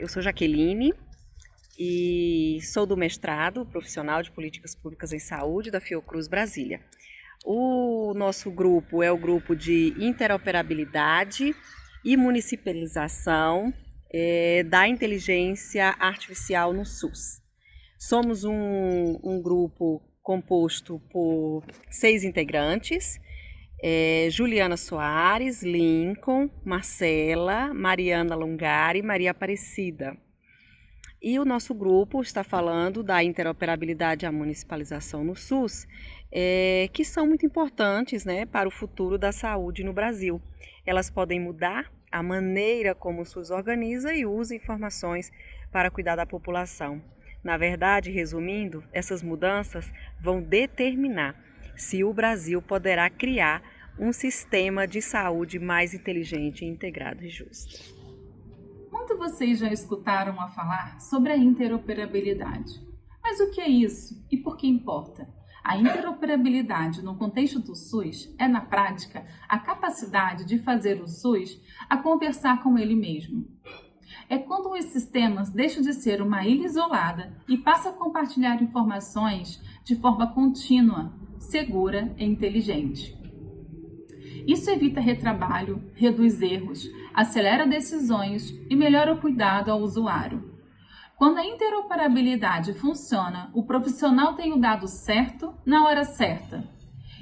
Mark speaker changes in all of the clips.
Speaker 1: Eu sou Jaqueline e sou do mestrado profissional de Políticas Públicas em Saúde da Fiocruz Brasília. O nosso grupo é o grupo de interoperabilidade e municipalização da inteligência artificial no SUS. Somos um grupo composto por 6 integrantes, Juliana Soares, Lincoln, Marcela, Mariana Longari e Maria Aparecida. E o nosso grupo está falando da interoperabilidade e a municipalização no SUS, que são muito importantes, né, para o futuro da saúde no Brasil. Elas podem mudar a maneira como o SUS organiza e usa informações para cuidar da população. Na verdade, resumindo, essas mudanças vão determinar se o Brasil poderá criar um sistema de saúde mais inteligente, integrado e justo.
Speaker 2: Muitos de vocês já escutaram a falar sobre a interoperabilidade. Mas o que é isso e por que importa? A interoperabilidade no contexto do SUS é, na prática, a capacidade de fazer o SUS a conversar com ele mesmo. É quando os sistemas deixam de ser uma ilha isolada e passam a compartilhar informações de forma contínua, segura e inteligente. Isso evita retrabalho, reduz erros, acelera decisões e melhora o cuidado ao usuário. Quando a interoperabilidade funciona, o profissional tem o dado certo na hora certa.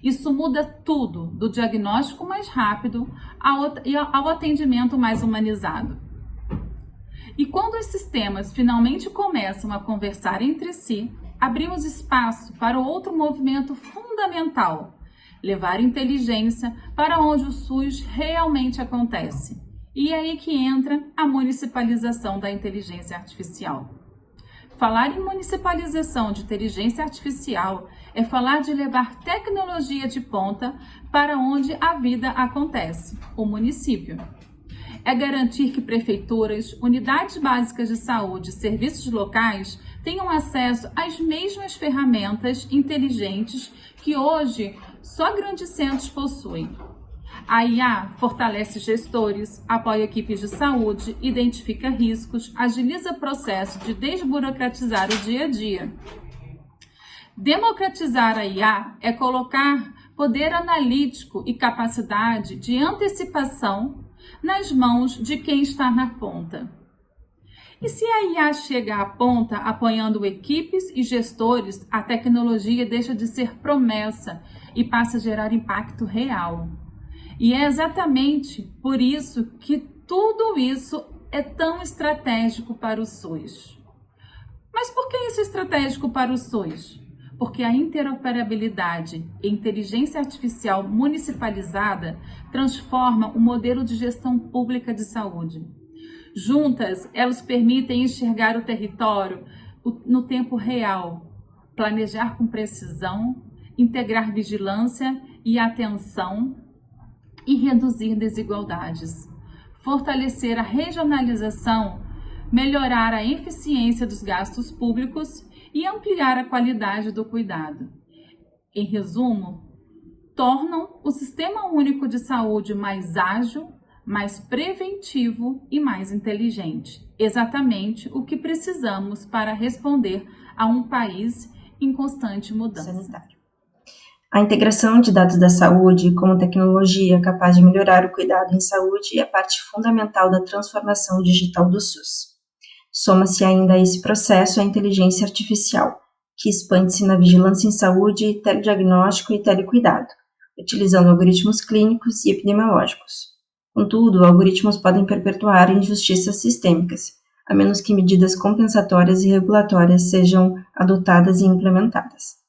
Speaker 2: Isso muda tudo, do diagnóstico mais rápido ao atendimento mais humanizado. E quando os sistemas finalmente começam a conversar entre si, abrimos espaço para outro movimento fundamental: levar inteligência para onde o SUS realmente acontece. E é aí que entra a municipalização da inteligência artificial. Falar em municipalização de inteligência artificial é falar de levar tecnologia de ponta para onde a vida acontece, o município. É garantir que prefeituras, unidades básicas de saúde e serviços locais tenham acesso às mesmas ferramentas inteligentes que hoje só grandes centros possuem. A IA fortalece gestores, apoia equipes de saúde, identifica riscos, agiliza processos de desburocratizar o dia a dia. Democratizar a IA é colocar poder analítico e capacidade de antecipação nas mãos de quem está na ponta. E se a IA chega à ponta apoiando equipes e gestores, a tecnologia deixa de ser promessa e passa a gerar impacto real. E é exatamente por isso que tudo isso é tão estratégico para o SUS. Mas por que isso é estratégico para o SUS? Porque a interoperabilidade e inteligência artificial municipalizada transforma o modelo de gestão pública de saúde. Juntas, elas permitem enxergar o território no tempo real, planejar com precisão, integrar vigilância e atenção e reduzir desigualdades, fortalecer a regionalização, melhorar a eficiência dos gastos públicos e ampliar a qualidade do cuidado. Em resumo, tornam o Sistema Único de Saúde mais ágil, mais preventivo e mais inteligente. Exatamente o que precisamos para responder a um país em constante mudança.
Speaker 3: Sanitário. A integração de dados da saúde como tecnologia capaz de melhorar o cuidado em saúde é parte fundamental da transformação digital do SUS. Soma-se ainda a esse processo a inteligência artificial, que expande-se na vigilância em saúde, telediagnóstico e telecuidado, utilizando algoritmos clínicos e epidemiológicos. Contudo, algoritmos podem perpetuar injustiças sistêmicas, a menos que medidas compensatórias e regulatórias sejam adotadas e implementadas.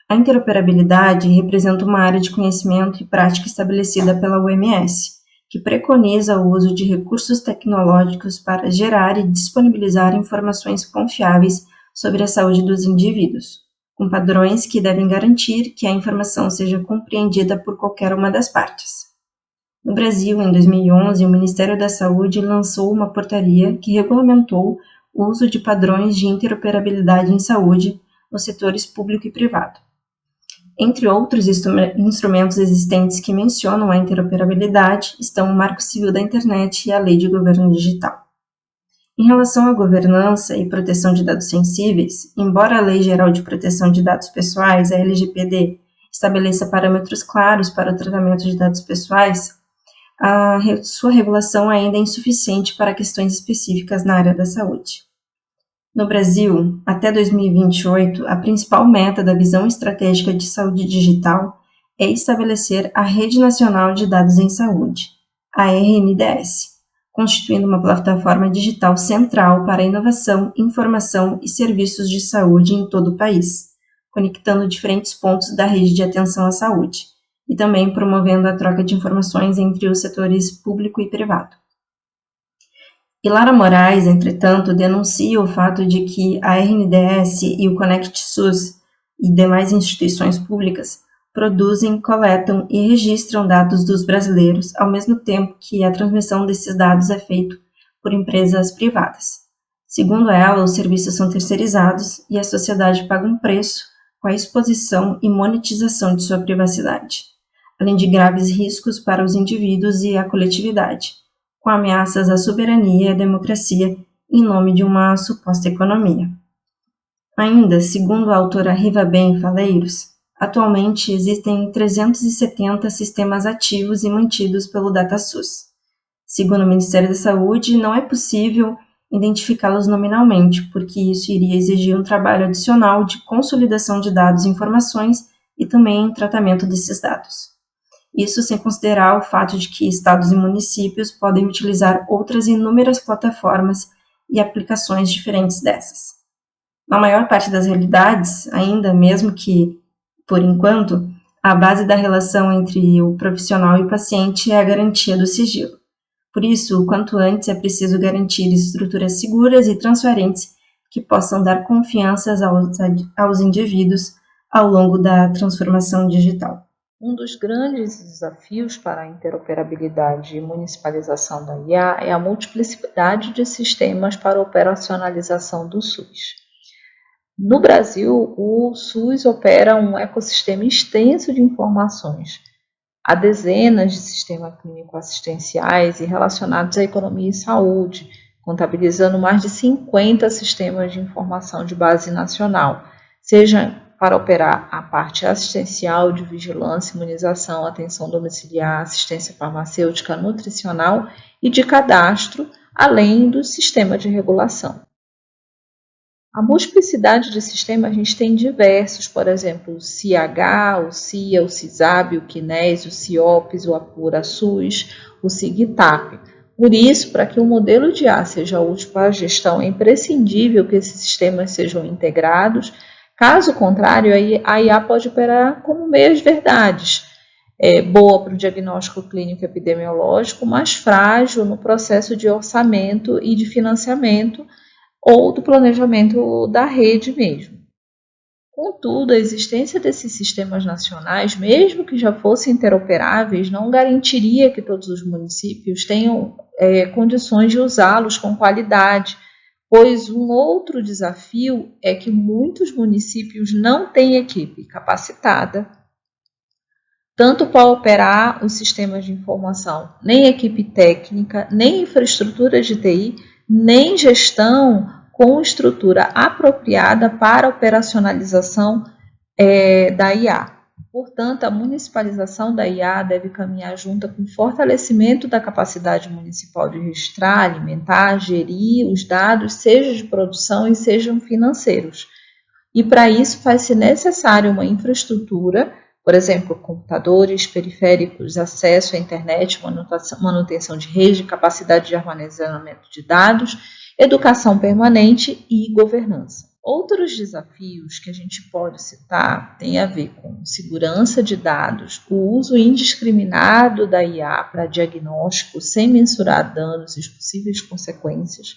Speaker 3: A interoperabilidade representa uma área de conhecimento e prática estabelecida pela OMS, que preconiza o uso de recursos tecnológicos para gerar e disponibilizar informações confiáveis sobre a saúde dos indivíduos, com padrões que devem garantir que a informação seja compreendida por qualquer uma das partes. No Brasil, em 2011, o Ministério da Saúde lançou uma portaria que regulamentou o uso de padrões de interoperabilidade em saúde nos setores público e privado. Entre outros instrumentos existentes que mencionam a interoperabilidade estão o Marco Civil da Internet e a Lei de Governo Digital. Em relação à governança e proteção de dados sensíveis, embora a Lei Geral de Proteção de Dados Pessoais, a LGPD, estabeleça parâmetros claros para o tratamento de dados pessoais, sua regulação ainda é insuficiente para questões específicas na área da saúde. No Brasil, até 2028, a principal meta da Visão Estratégica de Saúde Digital é estabelecer a Rede Nacional de Dados em Saúde, a RNDS, constituindo uma plataforma digital central para a inovação, informação e serviços de saúde em todo o país, conectando diferentes pontos da rede de atenção à saúde, e também promovendo a troca de informações entre os setores público e privado. Lara Moraes, entretanto, denuncia o fato de que a RNDS e o Conect SUS e demais instituições públicas produzem, coletam e registram dados dos brasileiros, ao mesmo tempo que a transmissão desses dados é feita por empresas privadas. Segundo ela, os serviços são terceirizados e a sociedade paga um preço com a exposição e monetização de sua privacidade, além de graves riscos para os indivíduos e a coletividade, com ameaças à soberania e à democracia em nome de uma suposta economia. Ainda, segundo a autora Riva Ben Faleiros, atualmente existem 370 sistemas ativos e mantidos pelo DataSUS. Segundo o Ministério da Saúde, não é possível identificá-los nominalmente, porque isso iria exigir um trabalho adicional de consolidação de dados e informações e também tratamento desses dados. Isso sem considerar o fato de que estados e municípios podem utilizar outras inúmeras plataformas e aplicações diferentes dessas. Na maior parte das realidades, ainda mesmo que, por enquanto, a base da relação entre o profissional e o paciente é a garantia do sigilo. Por isso, o quanto antes é preciso garantir estruturas seguras e transparentes que possam dar confiança aos indivíduos ao longo da transformação digital.
Speaker 4: Um dos grandes desafios para a interoperabilidade e municipalização da IA é a multiplicidade de sistemas para operacionalização do SUS. No Brasil, o SUS opera um ecossistema extenso de informações. Há dezenas de sistemas clínico-assistenciais e relacionados à economia e saúde, contabilizando mais de 50 sistemas de informação de base nacional, seja para operar a parte assistencial, de vigilância, imunização, atenção domiciliar, assistência farmacêutica, nutricional e de cadastro, além do sistema de regulação. A multiplicidade de sistemas a gente tem diversos, por exemplo, o CIH, o CIA, o CISAB, o CINES, o CIOPS, o APURA-SUS, o SIGTAP. Por isso, para que o modelo de IA seja útil para a gestão, é imprescindível que esses sistemas sejam integrados. Caso contrário, a IA pode operar como meias-verdades, boa para o diagnóstico clínico epidemiológico, mas frágil no processo de orçamento e de financiamento ou do planejamento da rede mesmo. Contudo, a existência desses sistemas nacionais, mesmo que já fossem interoperáveis, não garantiria que todos os municípios tenham condições de usá-los com qualidade, pois um outro desafio é que muitos municípios não têm equipe capacitada, tanto para operar os sistemas de informação, nem equipe técnica, nem infraestrutura de TI, nem gestão com estrutura apropriada para a operacionalização da IA. Portanto, a municipalização da IA deve caminhar junto com o fortalecimento da capacidade municipal de registrar, alimentar, gerir os dados, seja de produção e sejam financeiros. E para isso faz-se necessário uma infraestrutura, por exemplo, computadores, periféricos, acesso à internet, manutenção de rede, capacidade de armazenamento de dados, educação permanente e governança. Outros desafios que a gente pode citar têm a ver com segurança de dados, o uso indiscriminado da IA para diagnóstico sem mensurar danos e possíveis consequências,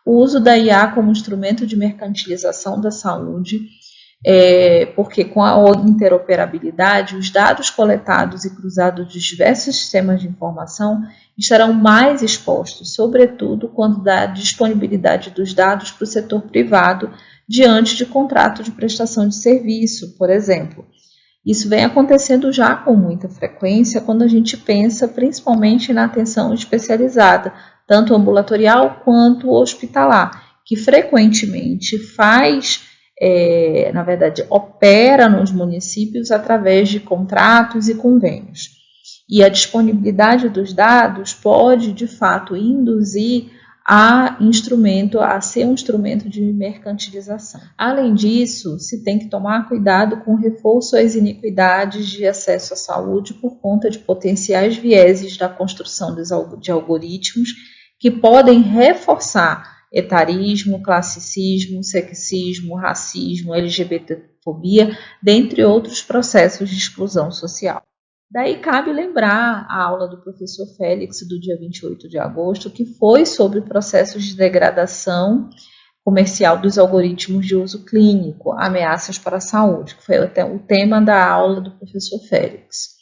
Speaker 4: o uso da IA como instrumento de mercantilização da saúde, porque com a interoperabilidade, os dados coletados e cruzados de diversos sistemas de informação estarão mais expostos, sobretudo quando da disponibilidade dos dados para o setor privado diante de contrato de prestação de serviço, por exemplo. Isso vem acontecendo já com muita frequência quando a gente pensa principalmente na atenção especializada, tanto ambulatorial quanto hospitalar, que frequentemente opera nos municípios através de contratos e convênios. E a disponibilidade dos dados pode, de fato, induzir a ser um instrumento de mercantilização. Além disso, se tem que tomar cuidado com o reforço às iniquidades de acesso à saúde por conta de potenciais vieses da construção de algoritmos que podem reforçar etarismo, classicismo, sexismo, racismo, LGBTfobia, dentre outros processos de exclusão social. Daí cabe lembrar a aula do professor Félix do dia 28 de agosto, que foi sobre processos de degradação comercial dos algoritmos de uso clínico, ameaças para a saúde, que foi até o tema da aula do professor Félix.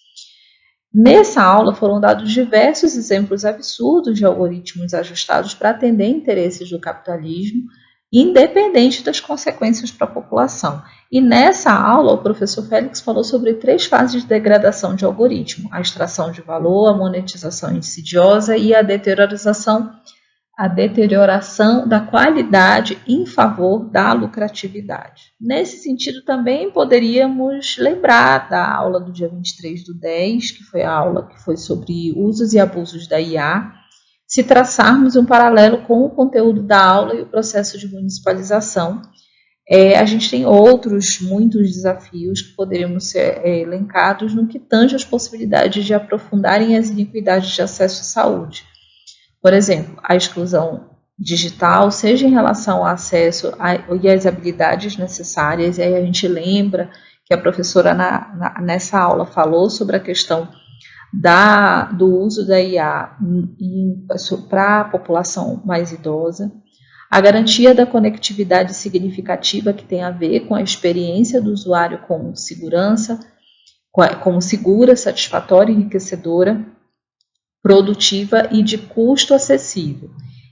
Speaker 4: Nessa aula foram dados diversos exemplos absurdos de algoritmos ajustados para atender interesses do capitalismo, independente das consequências para a população. E nessa aula, o professor Félix falou sobre 3 fases de degradação de algoritmo: a extração de valor, a monetização insidiosa e a deterioração da qualidade em favor da lucratividade. Nesse sentido, também poderíamos lembrar da aula do dia 23/10, que foi a aula que foi sobre usos e abusos da IA, se traçarmos um paralelo com o conteúdo da aula e o processo de municipalização. A gente tem muitos desafios que poderiam ser elencados no que tange às possibilidades de aprofundarem as iniquidades de acesso à saúde. Por exemplo, a exclusão digital, seja em relação ao acesso e às habilidades necessárias, e aí a gente lembra que a professora nessa aula falou sobre a questão do uso da IA para a população mais idosa, a garantia da conectividade significativa que tem a ver com a experiência do usuário como segura, satisfatória, enriquecedora, produtiva e de custo acessível.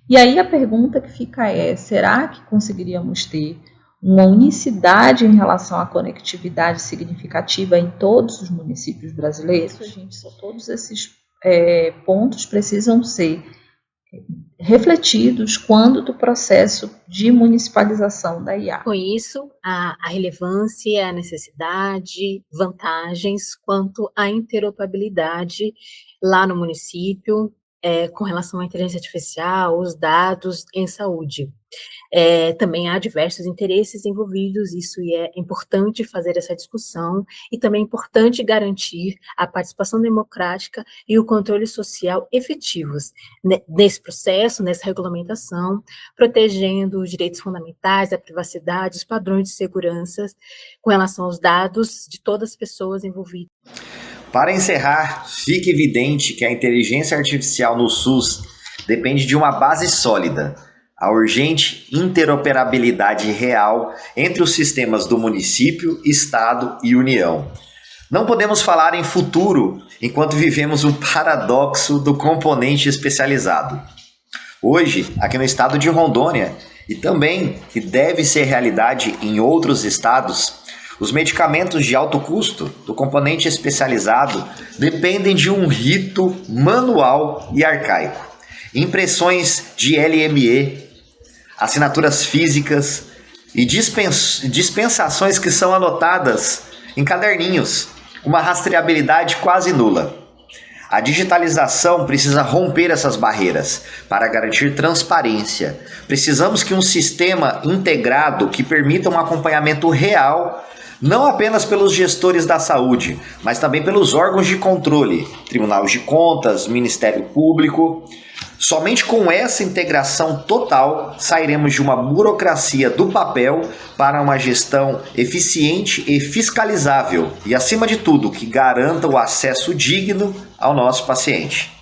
Speaker 4: E aí a pergunta que fica será que conseguiríamos ter uma unicidade em relação à conectividade significativa em todos os municípios brasileiros? Todos esses pontos precisam ser refletidos quando do processo de municipalização da IA.
Speaker 5: Com isso, a relevância, a necessidade, vantagens quanto à interoperabilidade lá no município, com relação à inteligência artificial, os dados em saúde. Também há diversos interesses envolvidos, isso é importante fazer essa discussão, e também é importante garantir a participação democrática e o controle social efetivos nesse processo, nessa regulamentação, protegendo os direitos fundamentais, a privacidade, os padrões de segurança com relação aos dados de todas as pessoas envolvidas.
Speaker 6: Para encerrar, fica evidente que a inteligência artificial no SUS depende de uma base sólida, a urgente interoperabilidade real entre os sistemas do município, estado e União. Não podemos falar em futuro enquanto vivemos o paradoxo do componente especializado. Hoje, aqui no estado de Rondônia, e também que deve ser realidade em outros estados, os medicamentos de alto custo do componente especializado dependem de um rito manual e arcaico. Impressões de LME, assinaturas físicas e dispensações que são anotadas em caderninhos, com uma rastreabilidade quase nula. A digitalização precisa romper essas barreiras para garantir transparência. Precisamos que um sistema integrado que permita um acompanhamento real, não apenas pelos gestores da saúde, mas também pelos órgãos de controle, Tribunal de Contas, Ministério Público. Somente com essa integração total sairemos de uma burocracia do papel para uma gestão eficiente e fiscalizável e, acima de tudo, que garanta o acesso digno ao nosso paciente.